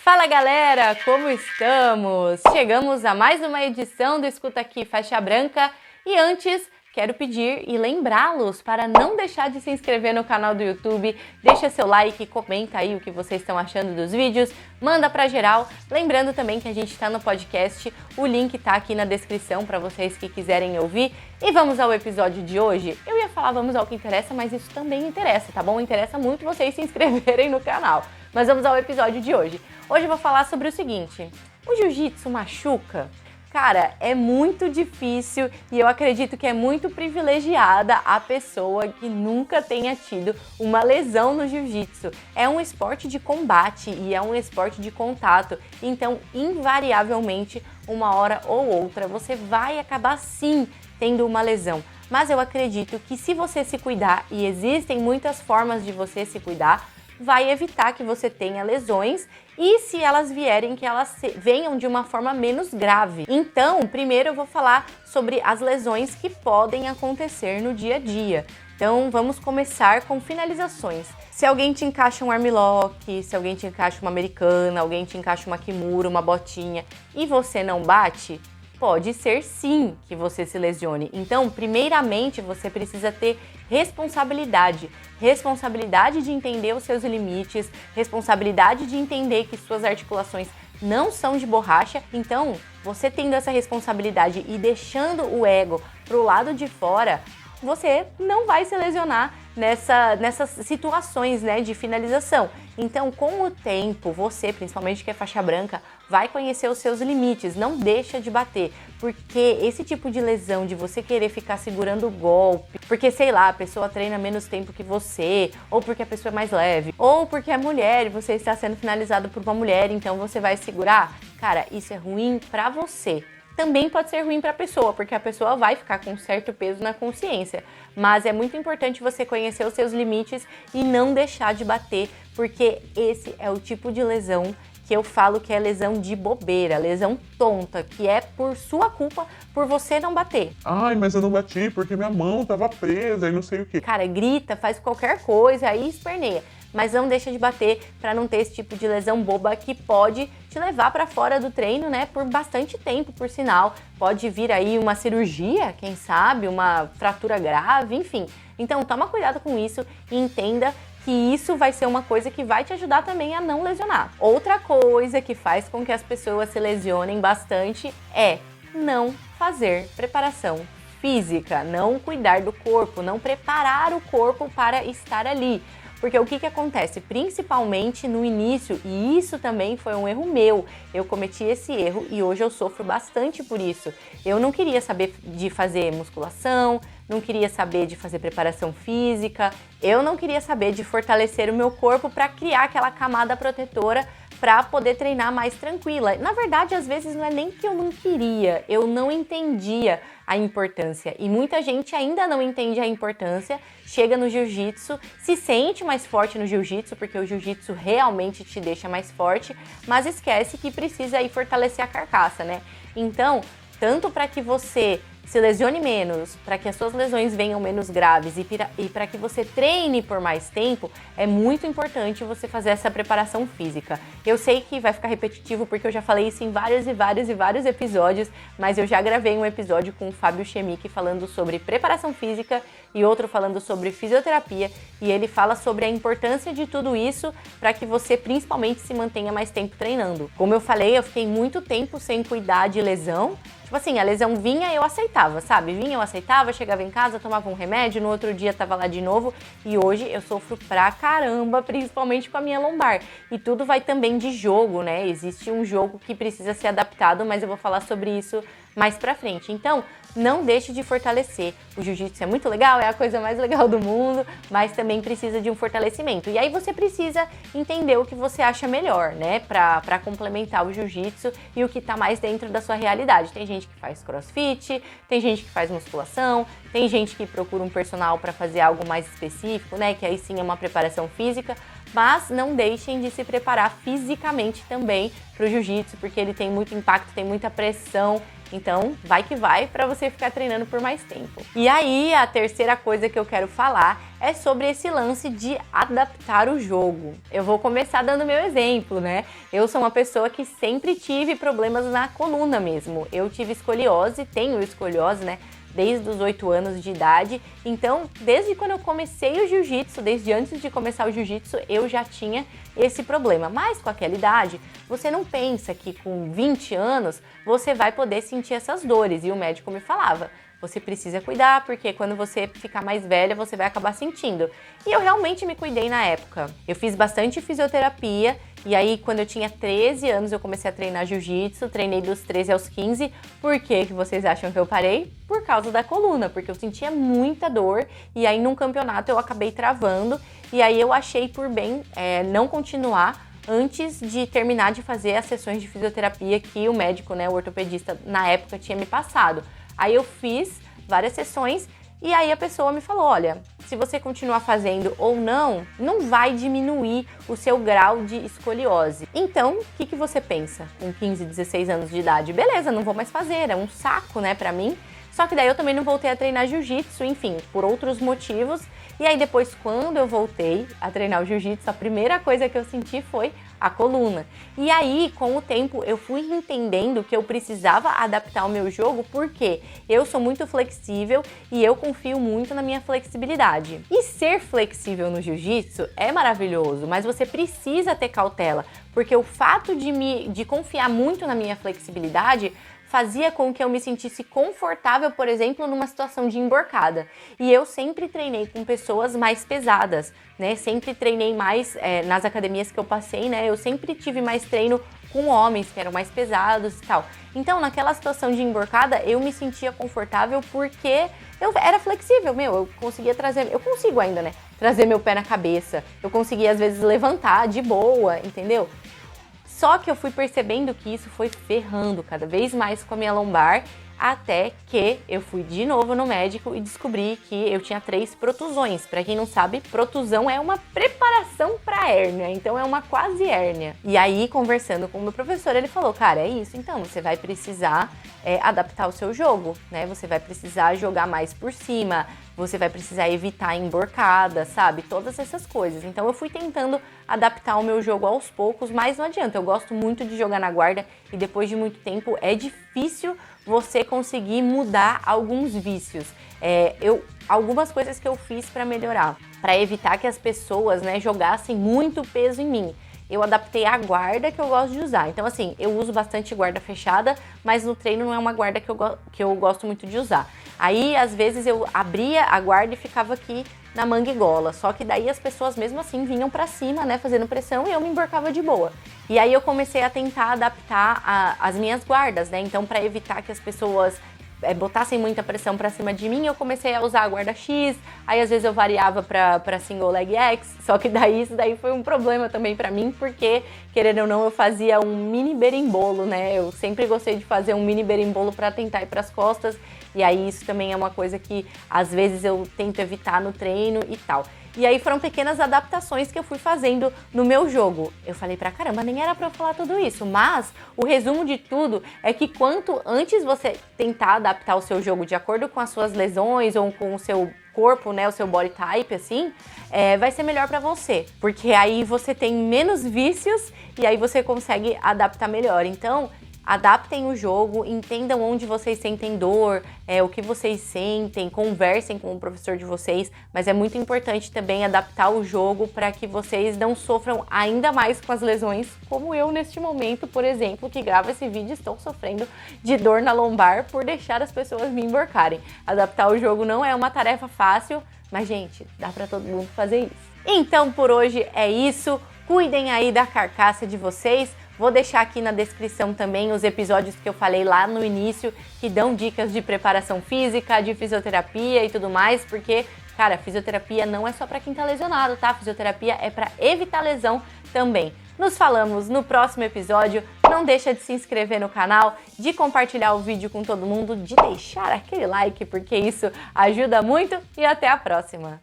Fala galera, como estamos? Chegamos a mais uma edição do Escuta Aqui Faixa Branca e antes quero pedir e lembrá-los para não deixar de se inscrever no canal do YouTube, deixa seu like, comenta aí o que vocês estão achando dos vídeos, manda pra geral. Lembrando também que a gente está no podcast, o link tá aqui na descrição para vocês que quiserem ouvir. E vamos ao episódio de hoje. Eu ia falar vamos ao que interessa, mas isso também interessa, tá bom? Interessa muito vocês se inscreverem no canal. Mas vamos ao episódio de hoje. Hoje eu vou falar sobre o seguinte: o jiu-jitsu machuca? Cara, é muito difícil e eu acredito que é muito privilegiada a pessoa que nunca tenha tido uma lesão no jiu-jitsu. É um esporte de combate e é um esporte de contato, então invariavelmente uma hora ou outra você vai acabar sim tendo uma lesão. Mas eu acredito que se você se cuidar, e existem muitas formas de você se cuidar, vai evitar que você tenha lesões e se elas vierem, que elas venham de uma forma menos grave. Então, primeiro eu vou falar sobre as lesões que podem acontecer no dia a dia. Então, vamos começar com finalizações. Se alguém te encaixa um armlock, se alguém te encaixa uma americana, alguém te encaixa uma kimura, uma botinha e você não bate, pode ser sim que você se lesione. Então, primeiramente, você precisa ter responsabilidade. Responsabilidade de entender os seus limites, responsabilidade de entender que suas articulações não são de borracha. Então, você tendo essa responsabilidade e deixando o ego pro lado de fora, você não vai se lesionar nessas situações, né, de finalização. Então, com o tempo, você, principalmente que é faixa branca, vai conhecer os seus limites, não deixa de bater, porque esse tipo de lesão de você querer ficar segurando o golpe, porque, sei lá, a pessoa treina menos tempo que você, ou porque a pessoa é mais leve, ou porque é mulher e você está sendo finalizado por uma mulher, então você vai segurar, cara, isso é ruim pra você. Também pode ser ruim para a pessoa, porque a pessoa vai ficar com um certo peso na consciência. Mas é muito importante você conhecer os seus limites e não deixar de bater, porque esse é o tipo de lesão que eu falo que é lesão de bobeira, lesão tonta, que é por sua culpa, por você não bater. Ai, mas eu não bati porque minha mão tava presa e não sei o quê. Cara, grita, faz qualquer coisa, aí esperneia. Mas não deixa de bater para não ter esse tipo de lesão boba que pode te levar para fora do treino, né, por bastante tempo, por sinal. Pode vir aí uma cirurgia, quem sabe, uma fratura grave, enfim. Então toma cuidado com isso e entenda que isso vai ser uma coisa que vai te ajudar também a não lesionar. Outra coisa que faz com que as pessoas se lesionem bastante é não fazer preparação física, não cuidar do corpo, não preparar o corpo para estar ali. Porque o que acontece? Principalmente no início, e isso também foi um erro meu, eu cometi esse erro e hoje eu sofro bastante por isso. Eu não queria saber de fazer musculação, não queria saber de fazer preparação física, eu não queria saber de fortalecer o meu corpo para criar aquela camada protetora para poder treinar mais tranquila. Na verdade, às vezes não é nem que eu não queria, eu não entendia a importância. E muita gente ainda não entende a importância, chega no jiu-jitsu, se sente mais forte no jiu-jitsu, porque o jiu-jitsu realmente te deixa mais forte, mas esquece que precisa aí fortalecer a carcaça, né? Então, tanto para que você se lesione menos, para que as suas lesões venham menos graves e para que você treine por mais tempo, é muito importante você fazer essa preparação física. Eu sei que vai ficar repetitivo porque eu já falei isso em vários episódios, mas eu já gravei um episódio com o Fábio Chemique falando sobre preparação física e outro falando sobre fisioterapia, e ele fala sobre a importância de tudo isso para que você principalmente se mantenha mais tempo treinando. Como eu falei, eu fiquei muito tempo sem cuidar de lesão. Tipo assim, a lesão vinha, eu aceitava, sabe? Vinha, eu aceitava, chegava em casa, tomava um remédio, no outro dia tava lá de novo. E hoje eu sofro pra caramba, principalmente com a minha lombar. E tudo vai também de jogo, né? Existe um jogo que precisa ser adaptado, mas eu vou falar sobre isso mais pra frente. Então, não deixe de fortalecer. O jiu-jitsu é muito legal, é a coisa mais legal do mundo, mas também precisa de um fortalecimento. E aí você precisa entender o que você acha melhor, né? Pra complementar o jiu-jitsu e o que tá mais dentro da sua realidade. Tem gente que faz crossfit, tem gente que faz musculação, tem gente que procura um personal para fazer algo mais específico, né? Que aí sim é uma preparação física. Mas não deixem de se preparar fisicamente também para o jiu-jitsu, porque ele tem muito impacto, tem muita pressão. Então, vai que vai para você ficar treinando por mais tempo. E aí, a terceira coisa que eu quero falar é sobre esse lance de adaptar o jogo. Eu vou começar dando meu exemplo, né? Eu sou uma pessoa que sempre tive problemas na coluna mesmo. Eu tive escoliose, tenho escoliose, né? Desde os 8 anos de idade. Então, desde quando eu comecei o jiu-jitsu, desde antes de começar o jiu-jitsu, eu já tinha esse problema. Mas com aquela idade, você não pensa que com 20 anos você vai poder sentir essas dores. E o médico me falava, você precisa cuidar, porque quando você ficar mais velha, você vai acabar sentindo. E eu realmente me cuidei na época. Eu fiz bastante fisioterapia, e aí quando eu tinha 13 anos eu comecei a treinar jiu-jitsu, treinei dos 13 aos 15. Por que vocês acham que eu parei? Por causa da coluna, porque eu sentia muita dor, e aí num campeonato eu acabei travando, e aí eu achei por bem não continuar antes de terminar de fazer as sessões de fisioterapia que o médico, né, o ortopedista, na época tinha me passado. Aí eu fiz várias sessões e aí a pessoa me falou, olha, se você continuar fazendo ou não, não vai diminuir o seu grau de escoliose. Então, o que você pensa com 15, 16 anos de idade? Beleza, não vou mais fazer, é um saco, né, pra mim. Só que daí eu também não voltei a treinar jiu-jitsu, enfim, por outros motivos. E aí depois, quando eu voltei a treinar o jiu-jitsu, a primeira coisa que eu senti foi a coluna. E aí, com o tempo, eu fui entendendo que eu precisava adaptar o meu jogo, porque eu sou muito flexível e eu confio muito na minha flexibilidade. E ser flexível no jiu-jitsu é maravilhoso, mas você precisa ter cautela, porque o fato de confiar muito na minha flexibilidade fazia com que eu me sentisse confortável, por exemplo, numa situação de emborcada. E eu sempre treinei com pessoas mais pesadas, né? Sempre treinei mais nas academias que eu passei, né? Eu sempre tive mais treino com homens que eram mais pesados e tal. Então, naquela situação de emborcada, eu me sentia confortável porque eu era flexível, eu conseguia trazer, eu consigo ainda, né? Trazer meu pé na cabeça, eu conseguia às vezes levantar de boa, entendeu? Só que eu fui percebendo que isso foi ferrando cada vez mais com a minha lombar, até que eu fui de novo no médico e descobri que eu tinha 3 protusões. Para quem não sabe, protusão é uma preparação para hérnia, então é uma quase hérnia. E aí, conversando com o meu professor, ele falou, cara, é isso, então você vai precisar adaptar o seu jogo, né? Você vai precisar jogar mais por cima, você vai precisar evitar emborcada, sabe? Todas essas coisas. Então eu fui tentando adaptar o meu jogo aos poucos, mas não adianta. Eu gosto muito de jogar na guarda e depois de muito tempo é difícil você conseguir mudar alguns vícios. Algumas coisas que eu fiz para melhorar, para evitar que as pessoas, né, jogassem muito peso em mim. Eu adaptei a guarda que eu gosto de usar. Então, assim, eu uso bastante guarda fechada, mas no treino não é uma guarda que eu gosto muito de usar. Aí, às vezes, eu abria a guarda e ficava aqui na manguigola. Só que daí as pessoas, mesmo assim, vinham pra cima, né, fazendo pressão, e eu me emborcava de boa. E aí eu comecei a tentar adaptar as minhas guardas, né? Então, para evitar que as pessoas botassem muita pressão pra cima de mim, eu comecei a usar a guarda X, aí às vezes eu variava pra single leg X, só que daí isso daí foi um problema também pra mim, porque, querendo ou não, eu fazia um mini berimbolo, né? Eu sempre gostei de fazer um mini berimbolo pra tentar ir pras costas, e aí isso também é uma coisa que às vezes eu tento evitar no treino e tal. E aí foram pequenas adaptações que eu fui fazendo no meu jogo. Eu falei pra caramba, nem era pra eu falar tudo isso, mas o resumo de tudo é que quanto antes você tentar adaptar o seu jogo de acordo com as suas lesões ou com o seu corpo, né, o seu body type, assim, vai ser melhor pra você. Porque aí você tem menos vícios e aí você consegue adaptar melhor. Então, adaptem o jogo, entendam onde vocês sentem dor, o que vocês sentem, conversem com o professor de vocês, mas é muito importante também adaptar o jogo para que vocês não sofram ainda mais com as lesões, como eu neste momento, por exemplo, que gravo esse vídeo, estou sofrendo de dor na lombar por deixar as pessoas me emborcarem. Adaptar o jogo não é uma tarefa fácil, mas gente, dá para todo mundo fazer isso. Então por hoje é isso, cuidem aí da carcaça de vocês. Vou deixar aqui na descrição também os episódios que eu falei lá no início, que dão dicas de preparação física, de fisioterapia e tudo mais, porque, cara, fisioterapia não é só para quem tá lesionado, tá? Fisioterapia é para evitar lesão também. Nos falamos no próximo episódio. Não deixa de se inscrever no canal, de compartilhar o vídeo com todo mundo, de deixar aquele like, porque isso ajuda muito, e até a próxima!